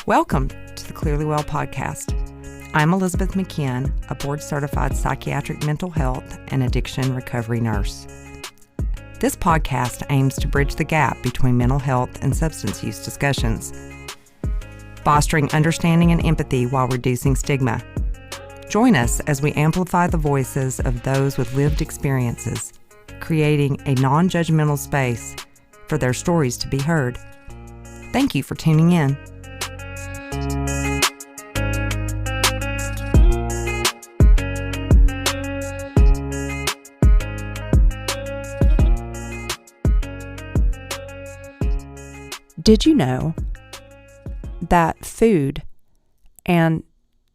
Welcome to the ClearlyWell Podcast. I'm Elizabeth McKeon, a board-certified psychiatric mental health and addiction recovery nurse. This podcast aims to bridge the gap between mental health and substance use discussions, fostering understanding and empathy while reducing stigma. Join us as we amplify the voices of those with lived experiences, creating a non-judgmental space for their stories to be heard. Thank you for tuning in. Did you know that food and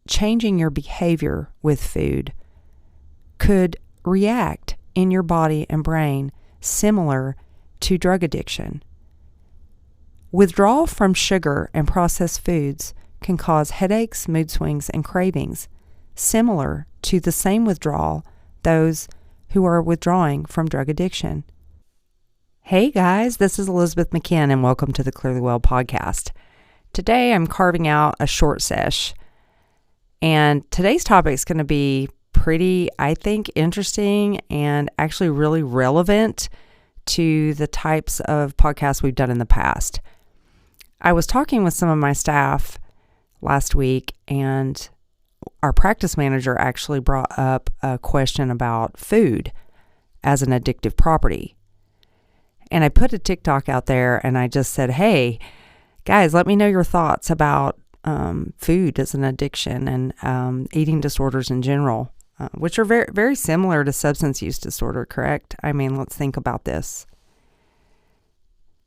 changing your behavior with food could react in your body and brain similar to drug addiction? Withdrawal from sugar and processed foods can cause headaches, mood swings, and cravings, similar to the same withdrawal those who are withdrawing from drug addiction. Hey guys, this is Elizabeth McKeon and welcome to the ClearlyWell Podcast. Today I'm carving out a short sesh, and today's topic is going to be pretty, I think, interesting and actually really relevant to the types of podcasts we've done in the past. I was talking with some of my staff last week, and our practice manager actually brought up a question about food as an addictive property. And I put a TikTok out there and I just said, hey, guys, let me know your thoughts about food as an addiction and eating disorders in general, which are very, very similar to substance use disorder, correct? I mean, let's think about this.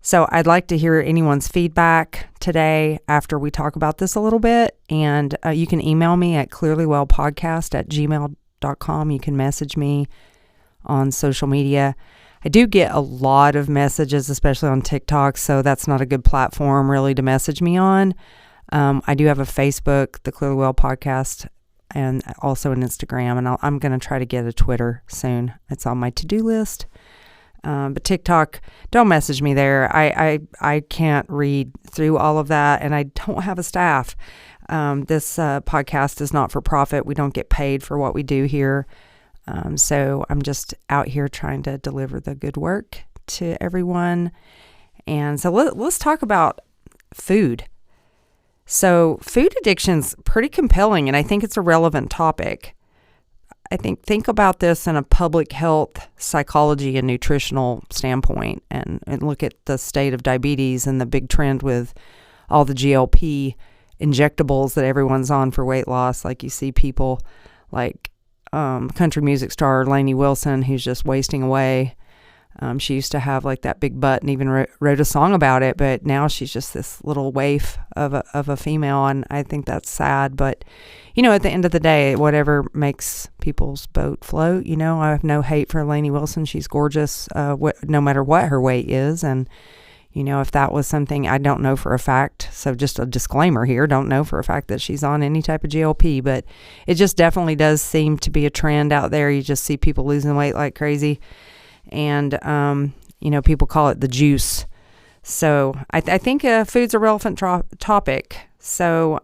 So I'd like to hear anyone's feedback today after we talk about this a little bit. And you can email me at clearlywellpodcast@gmail.com. You can message me on social media. I do get a lot of messages, especially on TikTok, so that's not a good platform really to message me on. I do have a Facebook, the ClearlyWell Podcast, and also an Instagram, and I'm going to try to get a Twitter soon. It's on my to-do list. But TikTok, don't message me there. I can't read through all of that, and I don't have a staff. This podcast is not for profit. We don't get paid for what we do here. So I'm just out here trying to deliver the good work to everyone. And so let's talk about food. So food addiction's pretty compelling, and I think it's a relevant topic. I think about this in a public health, psychology, and nutritional standpoint, and look at the state of diabetes and the big trend with all the GLP injectables that everyone's on for weight loss. Like you see people like country music star Lainey Wilson, who's just wasting away. She used to have like that big butt and even wrote a song about it, but now she's just this little waif of a female, and I think that's sad. But at the end of the day, whatever makes people's boat float. I have no hate for Lainey Wilson. She's gorgeous, no matter what her weight is, and if that was something, I don't know for a fact. So just a disclaimer here, don't know for a fact that she's on any type of GLP, but it just definitely does seem to be a trend out there. You just see people losing weight like crazy. And, people call it the juice. So I think food's a relevant topic. So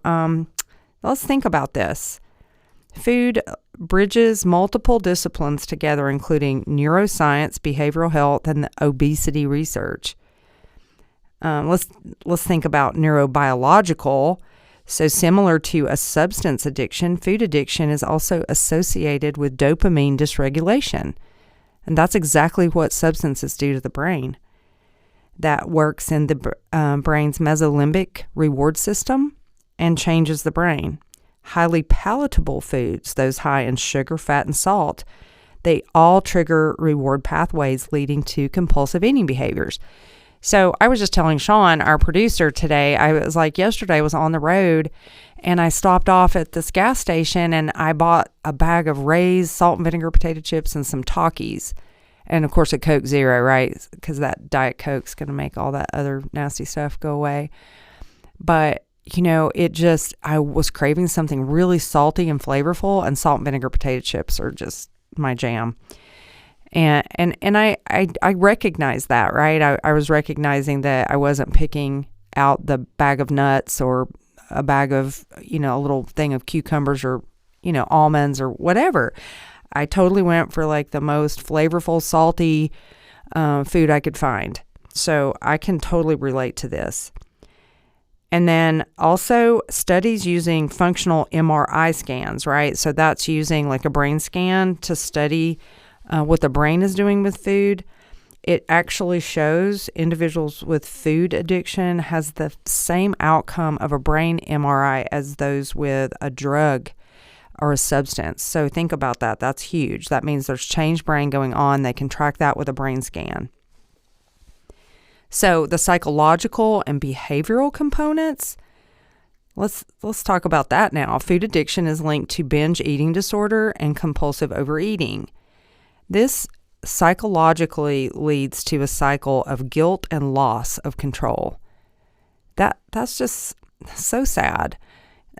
let's think about this. Food bridges multiple disciplines together, including neuroscience, behavioral health, and the obesity research. Let's think about neurobiological. So similar to a substance addiction, food addiction is also associated with dopamine dysregulation. And that's exactly what substances do to the brain. That works in the brain's mesolimbic reward system and changes the brain. Highly palatable foods, those high in sugar, fat, and salt, they all trigger reward pathways leading to compulsive eating behaviors. So I was just telling Sean, our producer today, I was like, yesterday I was on the road and I stopped off at this gas station and I bought a bag of Ray's salt and vinegar potato chips and some Takis. And of course a Coke Zero, right? Because that Diet Coke's going to make all that other nasty stuff go away. But, I was craving something really salty and flavorful, and salt and vinegar potato chips are just my jam. And I recognize that, right? I was recognizing that I wasn't picking out the bag of nuts or a bag of, a little thing of cucumbers or, almonds or whatever. I totally went for like the most flavorful, salty food I could find. So I can totally relate to this. And then also studies using functional MRI scans, right? So that's using like a brain scan to study what the brain is doing with food. It actually shows individuals with food addiction has the same outcome of a brain MRI as those with a drug or a substance. So think about that. That's huge. That means there's changed brain going on. They can track that with a brain scan. So the psychological and behavioral components, let's talk about that now. Food addiction is linked to binge eating disorder and compulsive overeating. This psychologically leads to a cycle of guilt and loss of control. That's just so sad.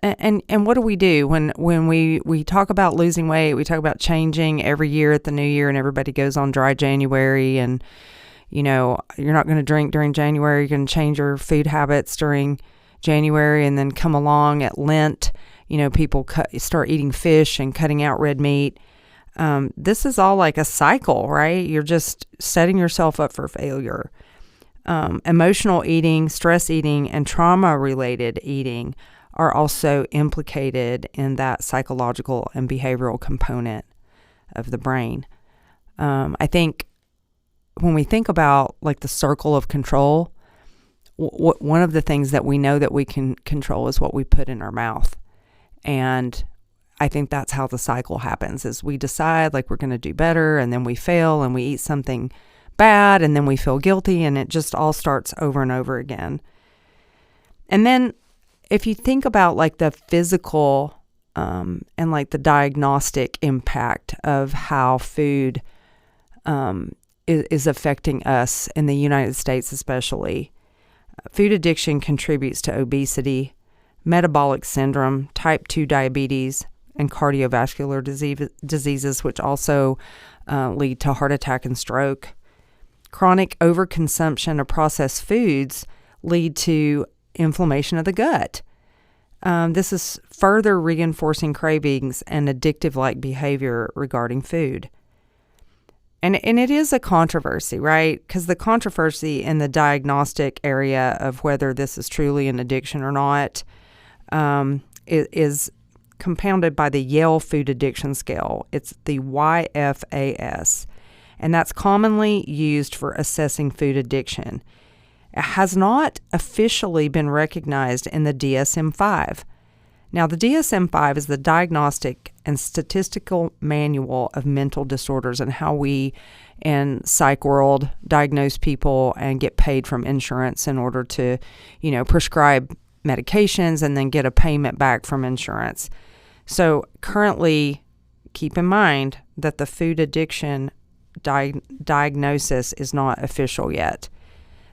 And what do we do when we talk about losing weight? We talk about changing every year at the new year, and everybody goes on dry January, and you're not going to drink during January. You're going to change your food habits during January, and then come along at Lent. People start eating fish and cutting out red meat. This is all like a cycle, right? You're just setting yourself up for failure. Emotional eating, stress eating, and trauma-related eating are also implicated in that psychological and behavioral component of the brain. I think when we think about like the circle of control, one of the things that we know that we can control is what we put in our mouth. And I think that's how the cycle happens, is we decide like we're going to do better, and then we fail and we eat something bad, and then we feel guilty, and it just all starts over and over again. And then if you think about like the physical and like the diagnostic impact of how food is affecting us in the United States especially, food addiction contributes to obesity, metabolic syndrome, type 2 diabetes, and cardiovascular diseases, which also lead to heart attack and stroke. Chronic overconsumption of processed foods lead to inflammation of the gut. This is further reinforcing cravings and addictive-like behavior regarding food. And it is a controversy, right? Because the controversy in the diagnostic area of whether this is truly an addiction or not is compounded by the Yale Food Addiction Scale. It's the YFAS, and that's commonly used for assessing food addiction. It has not officially been recognized in the DSM-5. Now, the DSM-5 is the Diagnostic and Statistical Manual of Mental Disorders, and how we in psych world diagnose people and get paid from insurance in order to, prescribe medications and then get a payment back from insurance. So currently, keep in mind that the food addiction diagnosis is not official yet.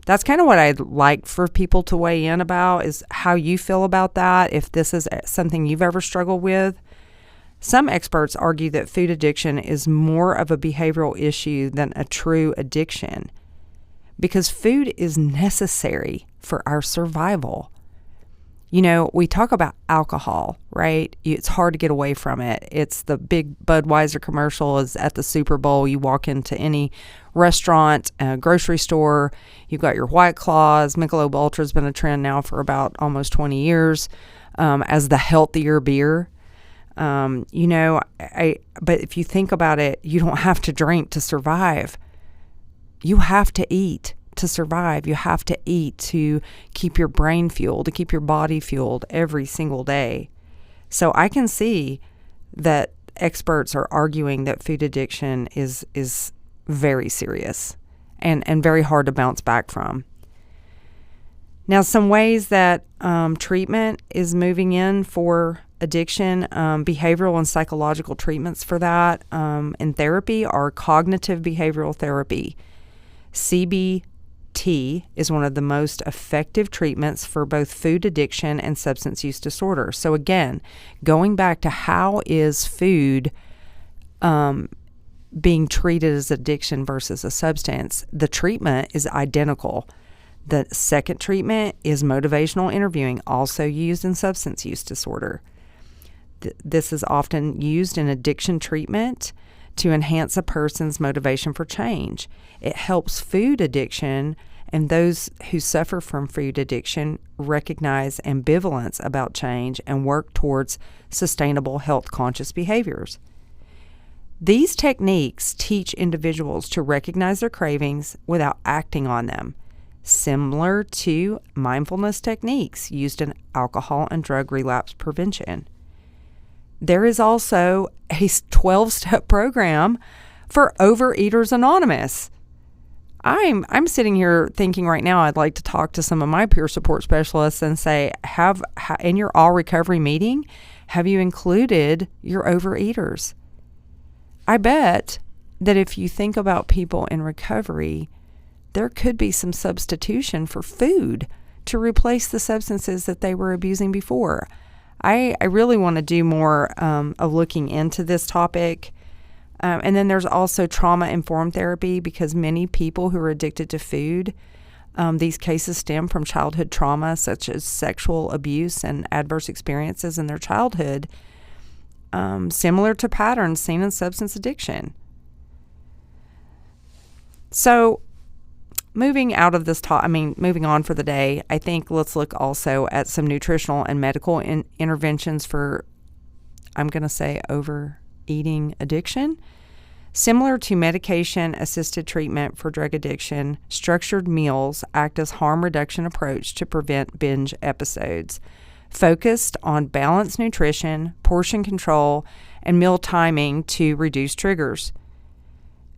That's kind of what I'd like for people to weigh in about, is how you feel about that, if this is something you've ever struggled with. Some experts argue that food addiction is more of a behavioral issue than a true addiction, because food is necessary for our survival. We talk about alcohol, right? It's hard to get away from it. It's the big Budweiser commercial is at the Super Bowl. You walk into any restaurant, grocery store, you've got your White Claws. Michelob Ultra has been a trend now for about almost 20 years as the healthier beer. But if you think about it, you don't have to drink to survive. You have to eat to survive. You have to eat to keep your brain fueled, to keep your body fueled every single day. So I can see that experts are arguing that food addiction is very serious and very hard to bounce back from. Now, some ways that treatment is moving in for addiction, behavioral and psychological treatments for that in therapy are cognitive behavioral therapy. CBT is one of the most effective treatments for both food addiction and substance use disorder. So again, going back to how is food being treated as addiction versus a substance, the treatment is identical. The second treatment is motivational interviewing, also used in substance use disorder. This is often used in addiction treatment to enhance a person's motivation for change. It helps food addiction and those who suffer from food addiction recognize ambivalence about change and work towards sustainable health-conscious behaviors. These techniques teach individuals to recognize their cravings without acting on them, similar to mindfulness techniques used in alcohol and drug relapse prevention. There is also a 12-step program for Overeaters Anonymous. I'm sitting here thinking right now I'd like to talk to some of my peer support specialists and say, in your all recovery meeting, have you included your overeaters? I bet that if you think about people in recovery, there could be some substitution for food to replace the substances that they were abusing before. I really want to do more of looking into this topic. And then there's also trauma-informed therapy, because many people who are addicted to food, these cases stem from childhood trauma such as sexual abuse and adverse experiences in their childhood, similar to patterns seen in substance addiction. So moving out of this moving on for the day, I think let's look also at some nutritional and medical interventions for, I'm going to say, overeating addiction. Similar to medication-assisted treatment for drug addiction, structured meals act as harm reduction approach to prevent binge episodes, focused on balanced nutrition, portion control, and meal timing to reduce triggers.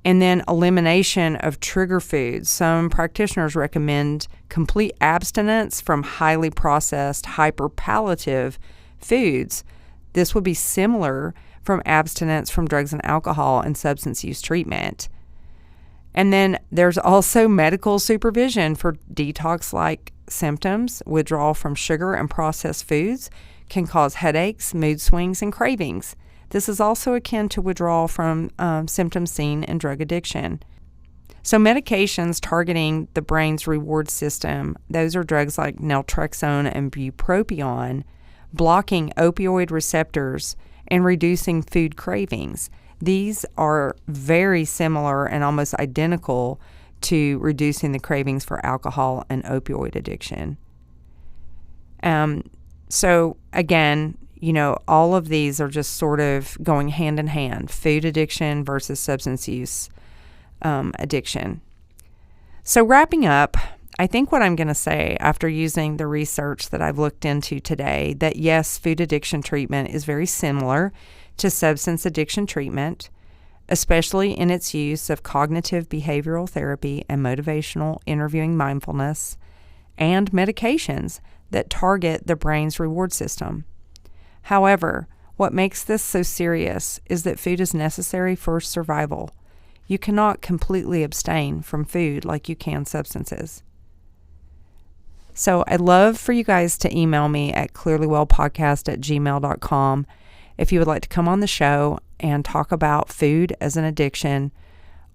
And then elimination of trigger foods. Some practitioners recommend complete abstinence from highly processed, hyperpalative foods. This would be similar from abstinence from drugs and alcohol and substance use treatment. And then there's also medical supervision for detox-like symptoms. Withdrawal from sugar and processed foods can cause headaches, mood swings, and cravings. This is also akin to withdrawal from symptoms seen in drug addiction. So medications targeting the brain's reward system, those are drugs like naltrexone and bupropion, blocking opioid receptors and reducing food cravings. These are very similar and almost identical to reducing the cravings for alcohol and opioid addiction. So again, all of these are just sort of going hand in hand, food addiction versus substance use addiction. So wrapping up, I think what I'm going to say after using the research that I've looked into today, that yes, food addiction treatment is very similar to substance addiction treatment, especially in its use of cognitive behavioral therapy and motivational interviewing mindfulness and medications that target the brain's reward system. However, what makes this so serious is that food is necessary for survival. You cannot completely abstain from food like you can substances. So I'd love for you guys to email me at clearlywellpodcast@gmail.com if you would like to come on the show and talk about food as an addiction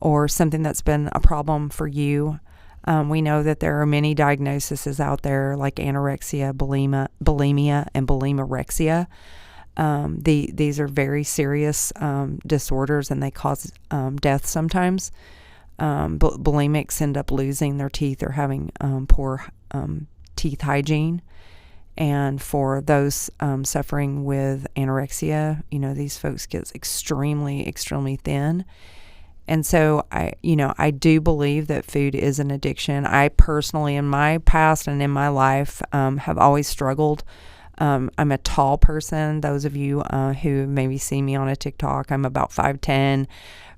or something that's been a problem for you. We know that there are many diagnoses out there like anorexia, bulimia, and bulimorexia. These are very serious disorders, and they cause death sometimes. Bulimics end up losing their teeth or having poor teeth hygiene. And for those suffering with anorexia, these folks get extremely, extremely thin. And so I do believe that food is an addiction. I personally, in my past and in my life, have always struggled. I'm a tall person. Those of you who maybe see me on a TikTok, I'm about 5'10",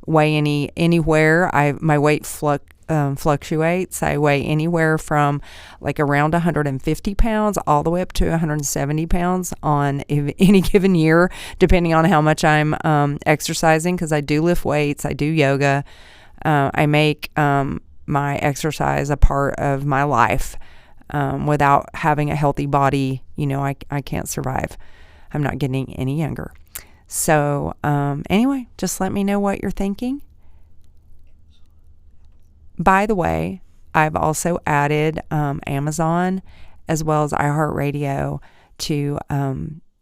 weigh anywhere. My weight fluctuates. I weigh anywhere from like around 150 pounds all the way up to 170 pounds on any given year, depending on how much I'm exercising, because I do lift weights, I do yoga. I make my exercise a part of my life. Without having a healthy body, I can't survive. I'm not getting any younger. So anyway, just let me know what you're thinking. By the way, I've also added Amazon as well as iHeartRadio to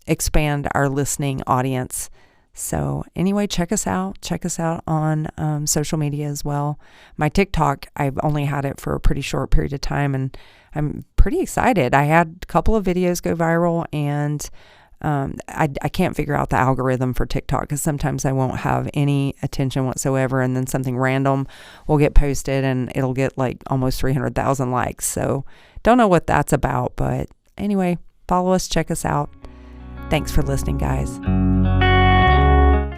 expand our listening audience. So anyway, check us out. Check us out on social media as well. My TikTok, I've only had it for a pretty short period of time, and I'm pretty excited. I had a couple of videos go viral, and I can't figure out the algorithm for TikTok because sometimes I won't have any attention whatsoever, and then something random will get posted and it'll get like almost 300,000 likes. So don't know what that's about, but anyway, follow us, check us out. Thanks for listening, guys.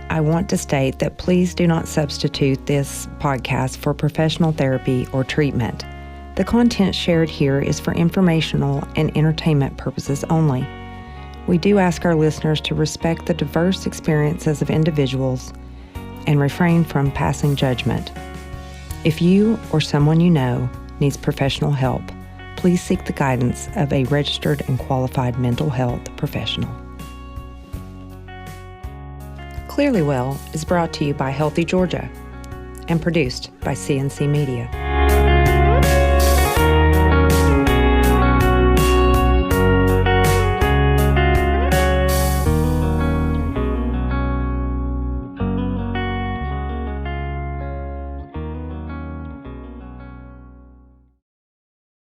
I want to state that please do not substitute this podcast for professional therapy or treatment. The content shared here is for informational and entertainment purposes only. We do ask our listeners to respect the diverse experiences of individuals and refrain from passing judgment. If you or someone you know needs professional help, please seek the guidance of a registered and qualified mental health professional. Clearly Well is brought to you by Healthy Georgia and produced by CNC Media.